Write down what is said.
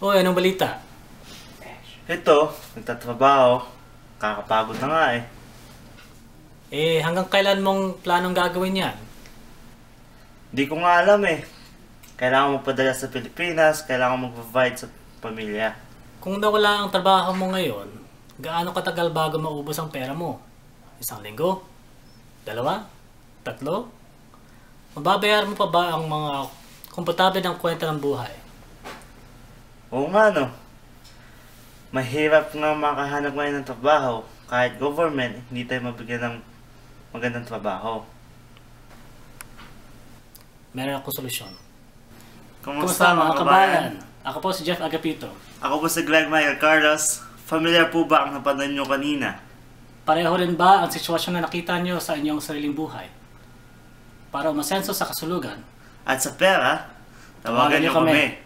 Hoy, anong balita? Ito, nagtatrabaho. Kakapagod na nga eh. Hanggang kailan mong planong gagawin yan? Di ko nga alam eh. Kailangan magpadala sa Pilipinas, kailangan mag-provide sa pamilya. Kung nawala ang trabaho mo ngayon, gaano katagal bago maubos ang pera mo? 1 linggo? 2? 3? Mababayaran mo pa ba ang mga komportable ng kwenta ng buhay? Oo nga no. Mahirap nga makahanap ngayon ng trabaho. Kahit government, hindi tayo mabigyan ng magandang trabaho. Meron akong solusyon. Kumusta mga kabayan? Ako po si Jeff Agapito. Ako po si Greg Mayer Carlos. Familiar po ba ang napanood nyo kanina? Pareho rin ba ang sitwasyon na nakita nyo sa inyong sariling buhay? Para umasenso sa kasulugan, At sa pera, tawagan nyo kami.